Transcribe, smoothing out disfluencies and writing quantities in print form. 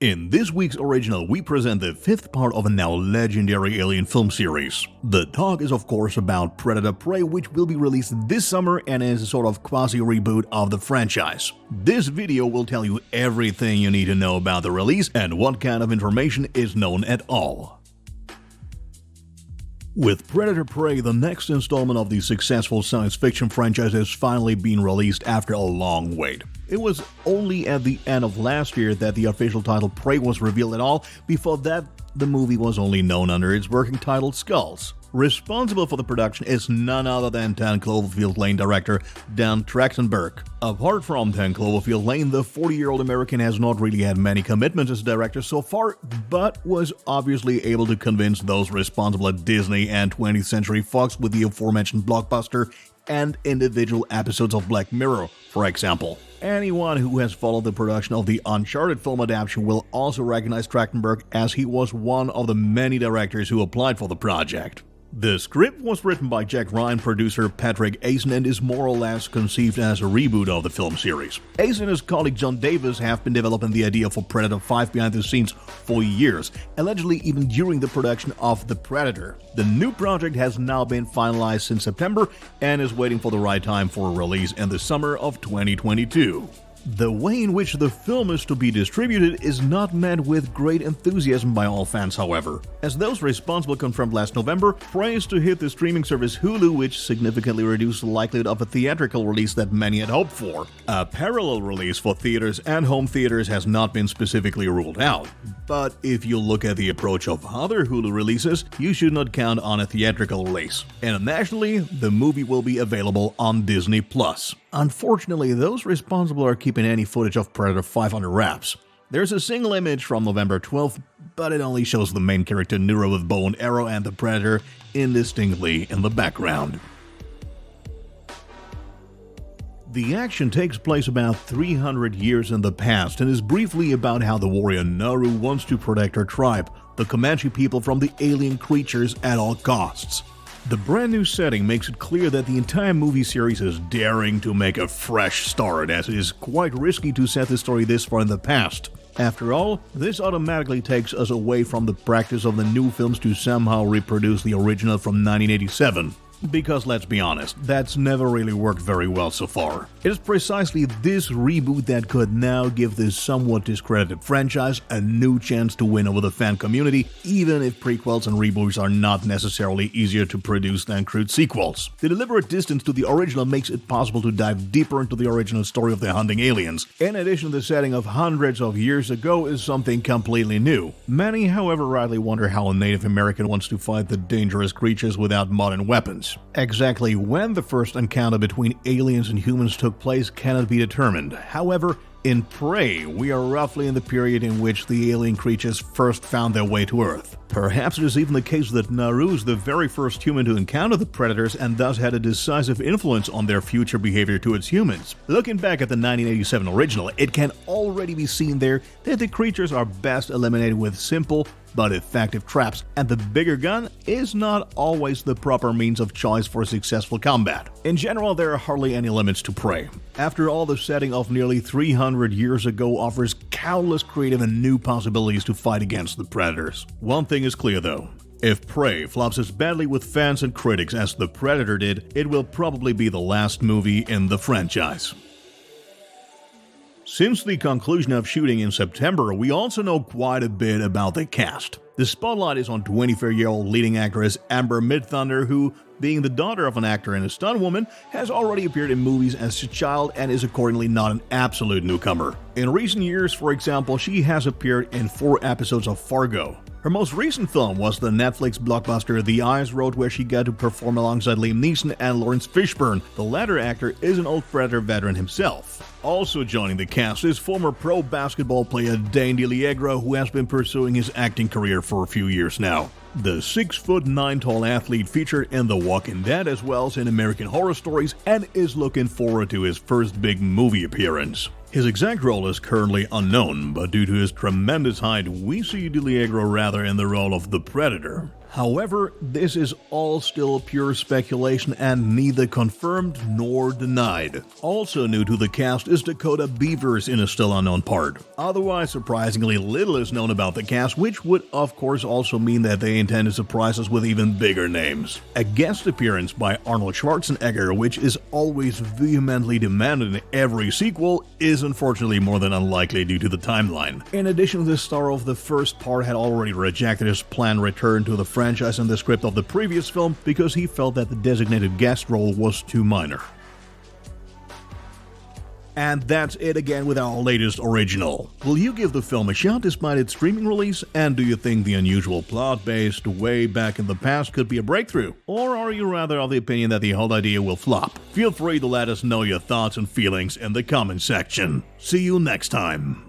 In this week's original, we present the fifth part of a now legendary alien film series. The talk is of course about Predator Prey, which will be released this summer and is a sort of quasi-reboot of the franchise. This video will tell you everything you need to know about the release and what kind of information is known at all. With Predator Prey, the next installment of the successful science fiction franchise has finally been released after a long wait. It was only at the end of last year that the official title Prey was revealed at all. Before that, the movie was only known under its working title Skulls. Responsible for the production is none other than 10 Cloverfield Lane director Dan Trachtenberg. Apart from 10 Cloverfield Lane, the 40-year-old American has not really had many commitments as director so far, but was obviously able to convince those responsible at Disney and 20th Century Fox with the aforementioned blockbuster and individual episodes of Black Mirror, for example. Anyone who has followed the production of the Uncharted film adaptation will also recognize Trachtenberg, as he was one of the many directors who applied for the project. The script was written by Jack Ryan producer Patrick Asen and is more or less conceived as a reboot of the film series. Asen and his colleague John Davis have been developing the idea for Predator 5 behind the scenes for years, allegedly even during the production of The Predator. The new project has now been finalized since September and is waiting for the right time for release in the summer of 2022. The way in which the film is to be distributed is not met with great enthusiasm by all fans, however. As those responsible confirmed last November, Prey is to hit the streaming service Hulu, which significantly reduced the likelihood of a theatrical release that many had hoped for. A parallel release for theaters and home theaters has not been specifically ruled out. But if you look at the approach of other Hulu releases, you should not count on a theatrical release. Internationally, the movie will be available on Disney+. Unfortunately, those responsible are keeping any footage of Predator 5 under wraps. There's a single image from November 12th, but it only shows the main character Naru with bow and arrow and the Predator indistinctly in the background. The action takes place about 300 years in the past and is briefly about how the warrior Naru wants to protect her tribe, the Comanche people, from the alien creatures at all costs. The brand new setting makes it clear that the entire movie series is daring to make a fresh start, as it is quite risky to set the story this far in the past. After all, this automatically takes us away from the practice of the new films to somehow reproduce the original from 1987. Because let's be honest, that's never really worked very well so far. It is precisely this reboot that could now give this somewhat discredited franchise a new chance to win over the fan community, even if prequels and reboots are not necessarily easier to produce than crude sequels. The deliberate distance to the original makes it possible to dive deeper into the original story of the hunting aliens. In addition, the setting of hundreds of years ago is something completely new. Many, however, rightly wonder how a Native American wants to fight the dangerous creatures without modern weapons. Exactly when the first encounter between aliens and humans took place cannot be determined. However, in Prey, we are roughly in the period in which the alien creatures first found their way to Earth. Perhaps it is even the case that Naru is the very first human to encounter the predators and thus had a decisive influence on their future behavior towards humans. Looking back at the 1987 original, it can already be seen there that the creatures are best eliminated with simple but effective traps, and the bigger gun is not always the proper means of choice for successful combat. In general, there are hardly any limits to Prey. After all, the setting of nearly 300 years ago offers countless creative and new possibilities to fight against the predators. One thing is clear though. If Prey flops as badly with fans and critics as The Predator did, it will probably be the last movie in the franchise. Since the conclusion of shooting in September, we also know quite a bit about the cast. The spotlight is on 24-year-old leading actress Amber Midthunder, who, being the daughter of an actor and a stunt woman, has already appeared in movies as a child and is accordingly not an absolute newcomer. In recent years, for example, she has appeared in 4 episodes of Fargo. Her most recent film was the Netflix blockbuster The Eyes Road, where she got to perform alongside Liam Neeson and Lawrence Fishburne. The latter actor is an old Predator veteran himself. Also joining the cast is former pro basketball player Dane DeLiegro, who has been pursuing his acting career for a few years now. The 6'9" tall athlete featured in The Walking Dead as well as in American Horror Stories and is looking forward to his first big movie appearance. His exact role is currently unknown, but due to his tremendous height, we see DeLiegro rather in the role of the Predator. However, this is all still pure speculation and neither confirmed nor denied. Also new to the cast is Dakota Beavers in a still unknown part. Otherwise, surprisingly little is known about the cast, which would of course also mean that they intend to surprise us with even bigger names. A guest appearance by Arnold Schwarzenegger, which is always vehemently demanded in every sequel, is unfortunately more than unlikely due to the timeline. In addition, the star of the first part had already rejected his planned return to the franchise in the script of the previous film because he felt that the designated guest role was too minor. And that's it again with our latest original. Will you give the film a shot despite its streaming release? And do you think the unusual plot based way back in the past could be a breakthrough? Or are you rather of the opinion that the whole idea will flop? Feel free to let us know your thoughts and feelings in the comment section. See you next time.